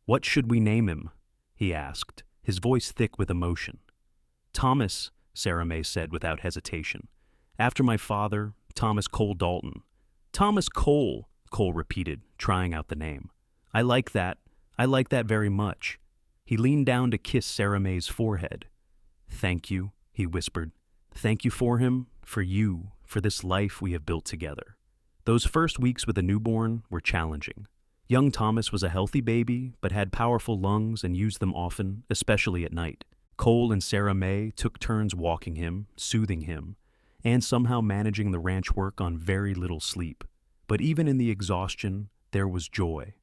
"What should we name him?" he asked, his voice thick with emotion. "Thomas," Sarah Mae said without hesitation. "After my father, Thomas Cole Dalton." "Thomas Cole," Cole repeated, trying out the name. I like that very much." He leaned down to kiss Sarah Mae's forehead. "Thank you," he whispered. "Thank you for him, for you, for this life we have built together." Those first weeks with a newborn were challenging. Young Thomas was a healthy baby, but had powerful lungs and used them often, especially at night. Cole and Sarah Mae took turns walking him, soothing him, and somehow managing the ranch work on very little sleep. But even in the exhaustion, there was joy.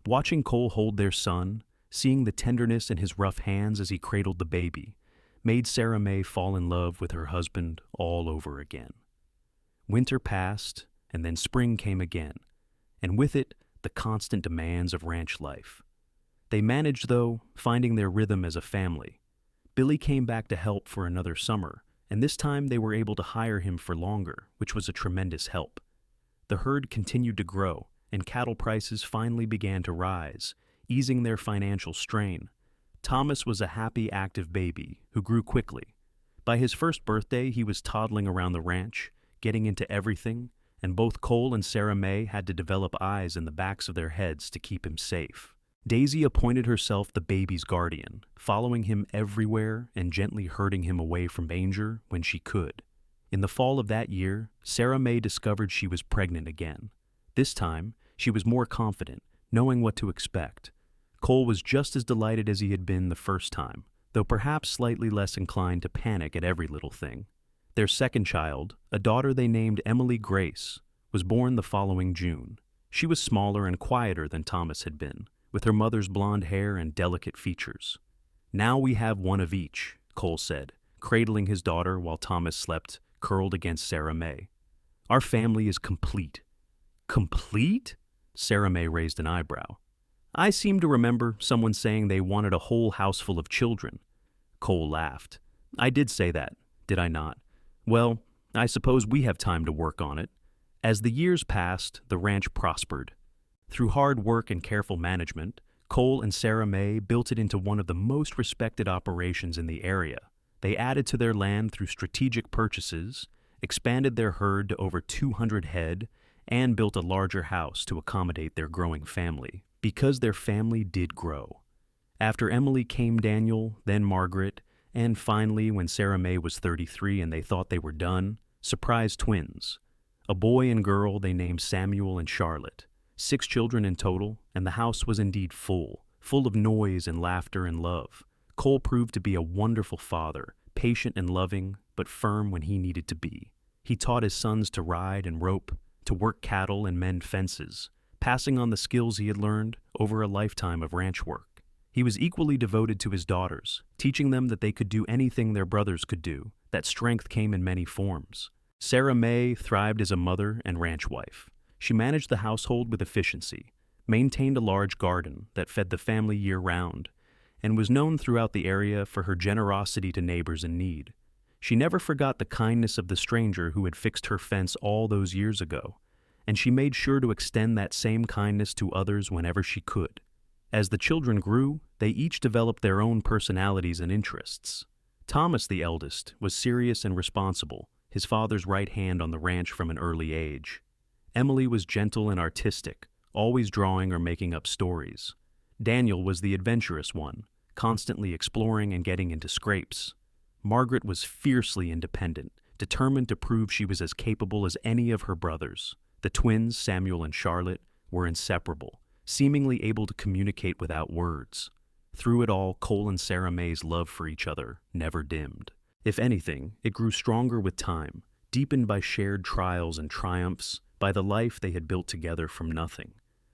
Watching Cole hold their son, seeing the tenderness in his rough hands as he cradled the baby, made Sarah Mae fall in love with her husband all over again. Winter passed, and then spring came again, and with it, the constant demands of ranch life. They managed, though, finding their rhythm as a family. Billy came back to help for another summer, and this time they were able to hire him for longer, which was a tremendous help. The herd continued to grow, and cattle prices finally began to rise, easing their financial strain. Thomas was a happy, active baby who grew quickly. By his first birthday, he was toddling around the ranch, getting into everything, and both Cole and Sarah Mae had to develop eyes in the backs of their heads to keep him safe. Daisy appointed herself the baby's guardian, following him everywhere and gently herding him away from danger when she could. In the fall of that year, Sarah Mae discovered she was pregnant again. This time, she was more confident, knowing what to expect. Cole was just as delighted as he had been the first time, though perhaps slightly less inclined to panic at every little thing. Their second child, a daughter they named Emily Grace, was born the following June. She was smaller and quieter than Thomas had been, with her mother's blonde hair and delicate features. "Now we have one of each," Cole said, cradling his daughter while Thomas slept, curled against Sarah Mae. "Our family is complete." "Complete?" Sarah Mae raised an eyebrow. "I seem to remember someone saying they wanted a whole house full of children." Cole laughed. "I did say that, did I not? Well, I suppose we have time to work on it." As the years passed, the ranch prospered. Through hard work and careful management, Cole and Sarah Mae built it into one of the most respected operations in the area. They added to their land through strategic purchases, expanded their herd to over 200 head, and built a larger house to accommodate their growing family. Because their family did grow. After Emily came Daniel, then Margaret, and finally, when Sarah Mae was 33 and they thought they were done, surprise twins. A boy and girl they named Samuel and Charlotte. 6 children in total, and the house was indeed full of noise and laughter and love. Cole proved to be a wonderful father, patient and loving, but firm when he needed to be. He taught his sons to ride and rope, to work cattle and mend fences, passing on the skills he had learned over a lifetime of ranch work. He was equally devoted to his daughters, teaching them that they could do anything their brothers could do, that strength came in many forms. Sarah Mae thrived as a mother and ranch wife. She managed the household with efficiency, maintained a large garden that fed the family year-round, and was known throughout the area for her generosity to neighbors in need. She never forgot the kindness of the stranger who had fixed her fence all those years ago, and she made sure to extend that same kindness to others whenever she could. As the children grew, they each developed their own personalities and interests. Thomas, the eldest, was serious and responsible, his father's right hand on the ranch from an early age. Emily was gentle and artistic, always drawing or making up stories. Daniel was the adventurous one, constantly exploring and getting into scrapes. Margaret was fiercely independent, determined to prove she was as capable as any of her brothers. The twins, Samuel and Charlotte, were inseparable, seemingly able to communicate without words. Through it all, Cole and Sarah Mae's love for each other never dimmed. If anything, it grew stronger with time, deepened by shared trials and triumphs, by the life they had built together from nothing.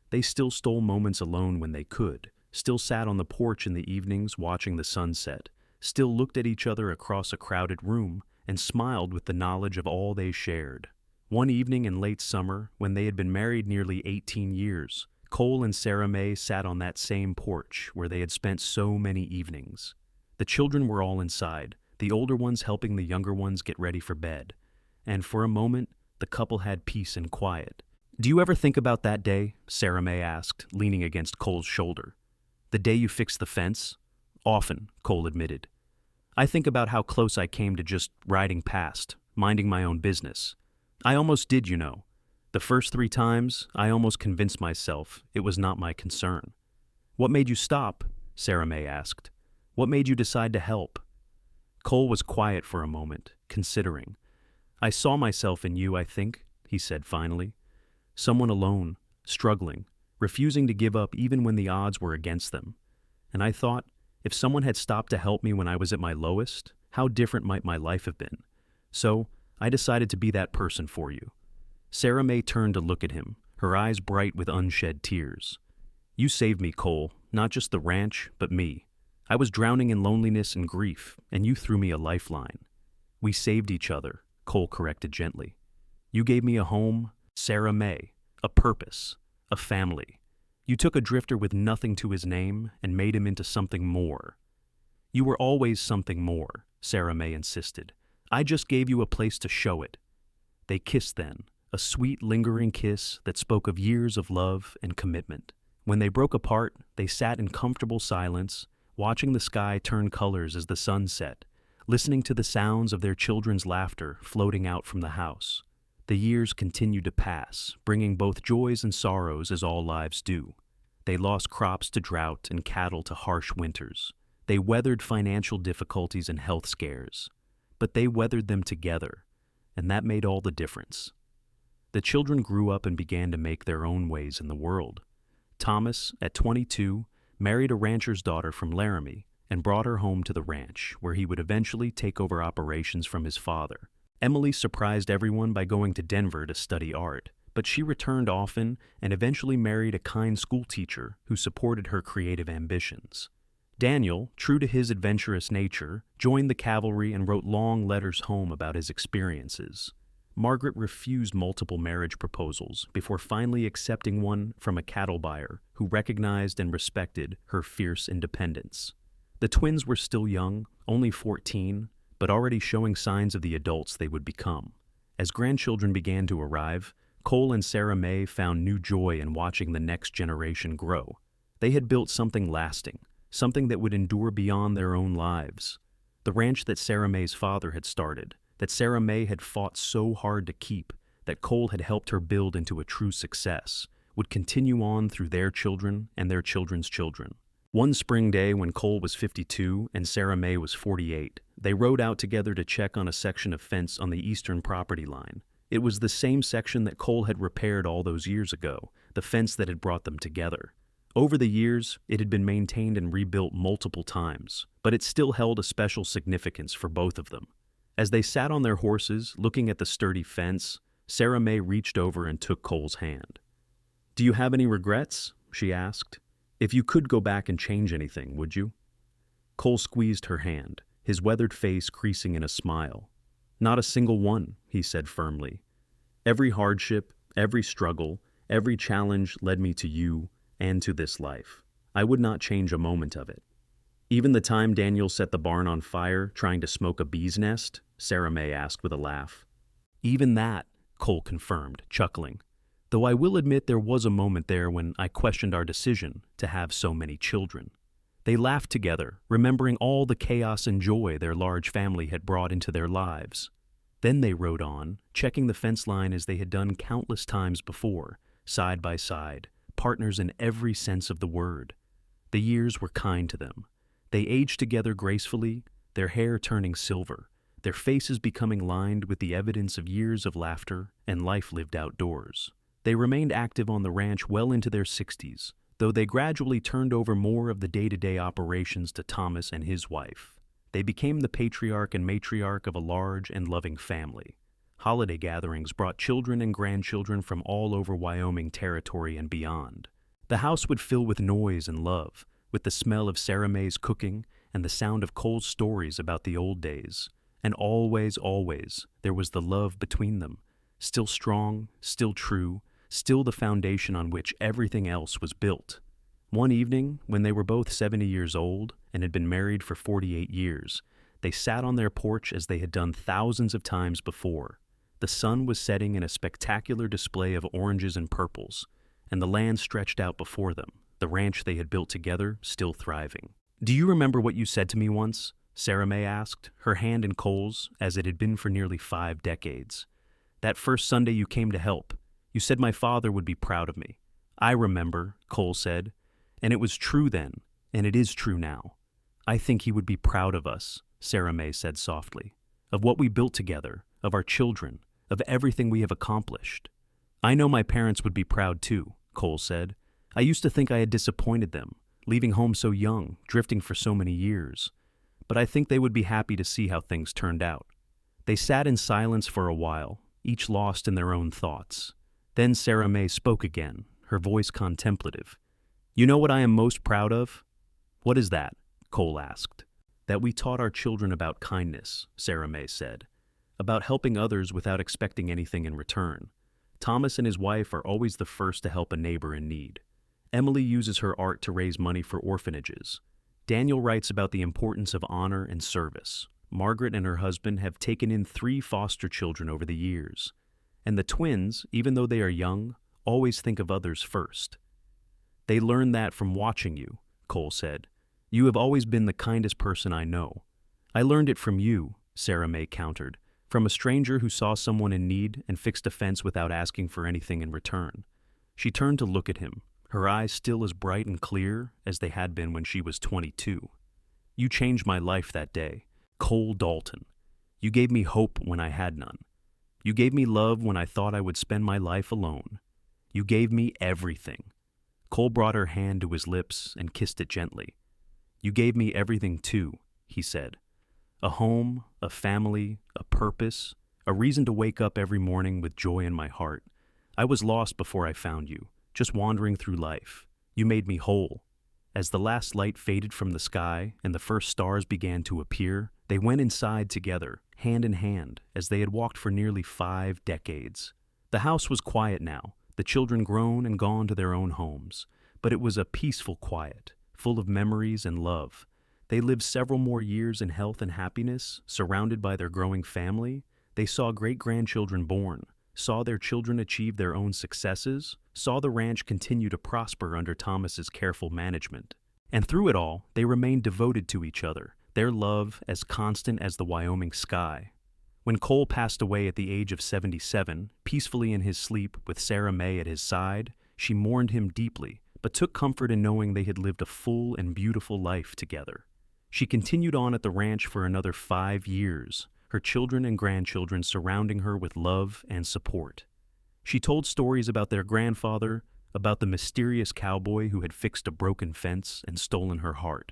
They still stole moments alone when they could, still sat on the porch in the evenings watching the sunset, still looked at each other across a crowded room, and smiled with the knowledge of all they shared. One evening in late summer, when they had been married nearly 18 years, Cole and Sarah Mae sat on that same porch where they had spent so many evenings. The children were all inside, the older ones helping the younger ones get ready for bed. And for a moment, the couple had peace and quiet. "Do you ever think about that day?" Sarah Mae asked, leaning against Cole's shoulder. "The day you fixed the fence?" "Often," Cole admitted. "I think about how close I came to just riding past, minding my own business. I almost did, you know. The first 3 times, I almost convinced myself it was not my concern." "What made you stop?" Sarah Mae asked. "What made you decide to help?" Cole was quiet for a moment, considering. "I saw myself in you, I think," he said finally. "Someone alone, struggling, refusing to give up even when the odds were against them. And I thought, if someone had stopped to help me when I was at my lowest, how different might my life have been. So I decided to be that person for you." Sarah Mae turned to look at him, her eyes bright with unshed tears. "You saved me, Cole, not just the ranch, but me. I was drowning in loneliness and grief, and you threw me a lifeline." "We saved each other," Cole corrected gently. "You gave me a home, Sarah Mae, a purpose, a family. You took a drifter with nothing to his name and made him into something more." "You were always something more," Sarah Mae insisted. "I just gave you a place to show it." They kissed then, a sweet, lingering kiss that spoke of years of love and commitment. When they broke apart, they sat in comfortable silence, watching the sky turn colors as the sun set, listening to the sounds of their children's laughter floating out from the house. The years continued to pass, bringing both joys and sorrows as all lives do. They lost crops to drought and cattle to harsh winters. They weathered financial difficulties and health scares. But they weathered them together, and that made all the difference. The children grew up and began to make their own ways in the world. Thomas, at 22, married a rancher's daughter from Laramie and brought her home to the ranch, where he would eventually take over operations from his father. Emily surprised everyone by going to Denver to study art, but she returned often and eventually married a kind school teacher who supported her creative ambitions. Daniel, true to his adventurous nature, joined the cavalry and wrote long letters home about his experiences. Margaret refused multiple marriage proposals before finally accepting one from a cattle buyer who recognized and respected her fierce independence. The twins were still young, only 14, but already showing signs of the adults they would become. As grandchildren began to arrive, Cole and Sarah Mae found new joy in watching the next generation grow. They had built something lasting, something that would endure beyond their own lives. The ranch that Sarah Mae's father had started, that Sarah Mae had fought so hard to keep, that Cole had helped her build into a true success, would continue on through their children and their children's children. One spring day when Cole was 52 and Sarah Mae was 48, they rode out together to check on a section of fence on the eastern property line. It was the same section that Cole had repaired all those years ago, the fence that had brought them together. Over the years, it had been maintained and rebuilt multiple times, but it still held a special significance for both of them. As they sat on their horses, looking at the sturdy fence, Sarah Mae reached over and took Cole's hand. "Do you have any regrets?" she asked. "If you could go back and change anything, would you?" Cole squeezed her hand, his weathered face creasing in a smile. "Not a single one," he said firmly. "Every hardship, every struggle, every challenge led me to you and to this life. I would not change a moment of it." Even the time Daniel set the barn on fire trying to smoke a bee's nest? Sarah Mae asked with a laugh. Even that, Cole confirmed, chuckling. Though I will admit there was a moment there when I questioned our decision to have so many children. They laughed together, remembering all the chaos and joy their large family had brought into their lives. Then they rode on, checking the fence line as they had done countless times before, side by side, partners in every sense of the word. The years were kind to them. They aged together gracefully, their hair turning silver, their faces becoming lined with the evidence of years of laughter and life lived outdoors. They remained active on the ranch well into their 60s, though they gradually turned over more of the day-to-day operations to Thomas and his wife. They became the patriarch and matriarch of a large and loving family. Holiday gatherings brought children and grandchildren from all over Wyoming territory and beyond. The house would fill with noise and love, with the smell of Sarah Mae's cooking and the sound of Cole's stories about the old days. And always, always, there was the love between them, still strong, still true, still the foundation on which everything else was built. One evening, when they were both 70 years old and had been married for 48 years, they sat on their porch as they had done thousands of times before. The sun was setting in a spectacular display of oranges and purples, and the land stretched out before them, the ranch they had built together still thriving. "Do you remember what you said to me once?" Sarah Mae asked, her hand in Cole's, as it had been for nearly 5 decades. "That first Sunday you came to help, you said my father would be proud of me." "I remember," Cole said, "and it was true then, and it is true now." "I think he would be proud of us," Sarah Mae said softly, "of what we built together, of our children, of everything we have accomplished." "I know my parents would be proud too," Cole said. "I used to think I had disappointed them, leaving home so young, drifting for so many years. But I think they would be happy to see how things turned out." They sat in silence for a while, each lost in their own thoughts. Then Sarah Mae spoke again, her voice contemplative. "You know what I am most proud of?" "What is that?" Cole asked. "That we taught our children about kindness," Sarah Mae said, "about helping others without expecting anything in return. Thomas and his wife are always the first to help a neighbor in need. Emily uses her art to raise money for orphanages. Daniel writes about the importance of honor and service. Margaret and her husband have taken in 3 foster children over the years. And the twins, even though they are young, always think of others first." "They learned that from watching you," Cole said. "You have always been the kindest person I know." "I learned it from you," Sarah Mae countered, "from a stranger who saw someone in need and fixed a fence without asking for anything in return." She turned to look at him, her eyes still as bright and clear as they had been when she was 22. "You changed my life that day, Cole Dalton. You gave me hope when I had none. You gave me love when I thought I would spend my life alone. You gave me everything." Cole brought her hand to his lips and kissed it gently. "You gave me everything too," he said. "A home, a family, a purpose, a reason to wake up every morning with joy in my heart. I was lost before I found you, just wandering through life. You made me whole." As the last light faded from the sky and the first stars began to appear, they went inside together, hand in hand, as they had walked for nearly 5 decades. The house was quiet now, the children grown and gone to their own homes, but it was a peaceful quiet, full of memories and love. They lived several more years in health and happiness, surrounded by their growing family. They saw great-grandchildren born, saw their children achieve their own successes, saw the ranch continue to prosper under Thomas's careful management. And through it all, they remained devoted to each other, their love as constant as the Wyoming sky. When Cole passed away at the age of 77, peacefully in his sleep with Sarah Mae at his side, she mourned him deeply, but took comfort in knowing they had lived a full and beautiful life together. She continued on at the ranch for another 5 years, her children and grandchildren surrounding her with love and support. She told stories about their grandfather, about the mysterious cowboy who had fixed a broken fence and stolen her heart.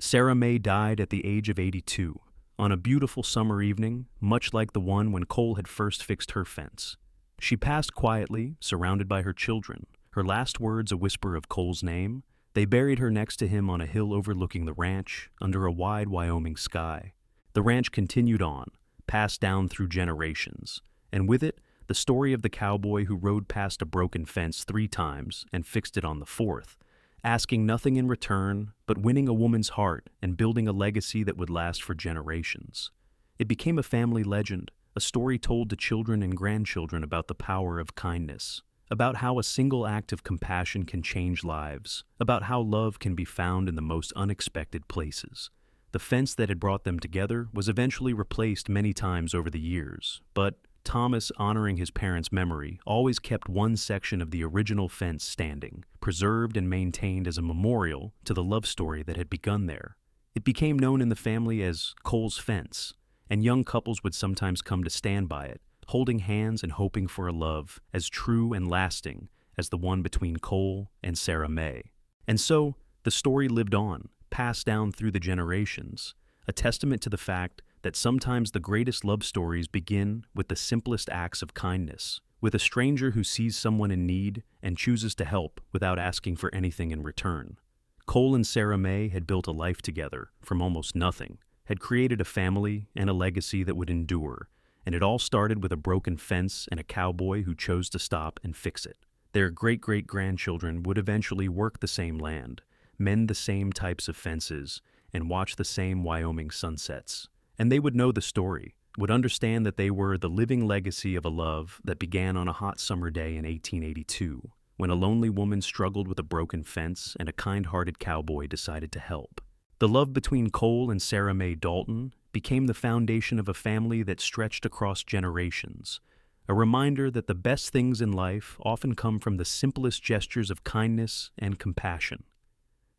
Sarah Mae died at the age of 82, on a beautiful summer evening, much like the one when Cole had first fixed her fence. She passed quietly, surrounded by her children, her last words a whisper of Cole's name. They buried her next to him on a hill overlooking the ranch, under a wide Wyoming sky. The ranch continued on, passed down through generations, and with it, the story of the cowboy who rode past a broken fence 3 times and fixed it on the 4th, asking nothing in return but winning a woman's heart and building a legacy that would last for generations. It became a family legend, a story told to children and grandchildren about the power of kindness, about how a single act of compassion can change lives, about how love can be found in the most unexpected places. The fence that had brought them together was eventually replaced many times over the years, but Thomas, honoring his parents' memory, always kept one section of the original fence standing, preserved and maintained as a memorial to the love story that had begun there. It became known in the family as Cole's Fence, and young couples would sometimes come to stand by it, holding hands and hoping for a love as true and lasting as the one between Cole and Sarah Mae. And so, the story lived on, passed down through the generations, a testament to the fact that sometimes the greatest love stories begin with the simplest acts of kindness, with a stranger who sees someone in need and chooses to help without asking for anything in return. Cole and Sarah Mae had built a life together from almost nothing, had created a family and a legacy that would endure, and it all started with a broken fence and a cowboy who chose to stop and fix it. Their great-great-grandchildren would eventually work the same land, mend the same types of fences, and watch the same Wyoming sunsets. And they would know the story, would understand that they were the living legacy of a love that began on a hot summer day in 1882, when a lonely woman struggled with a broken fence and a kind-hearted cowboy decided to help. The love between Cole and Sarah Mae Dalton became the foundation of a family that stretched across generations, a reminder that the best things in life often come from the simplest gestures of kindness and compassion.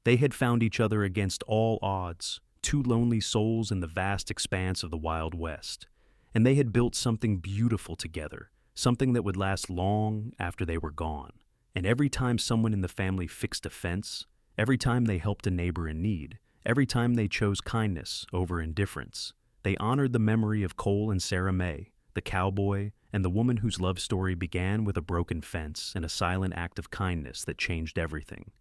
They had found each other against all odds, two lonely souls in the vast expanse of the Wild West, and they had built something beautiful together, something that would last long after they were gone. And every time someone in the family fixed a fence, every time they helped a neighbor in need, every time they chose kindness over indifference, they honored the memory of Cole and Sarah Mae, the cowboy, and the woman whose love story began with a broken fence and a silent act of kindness that changed everything.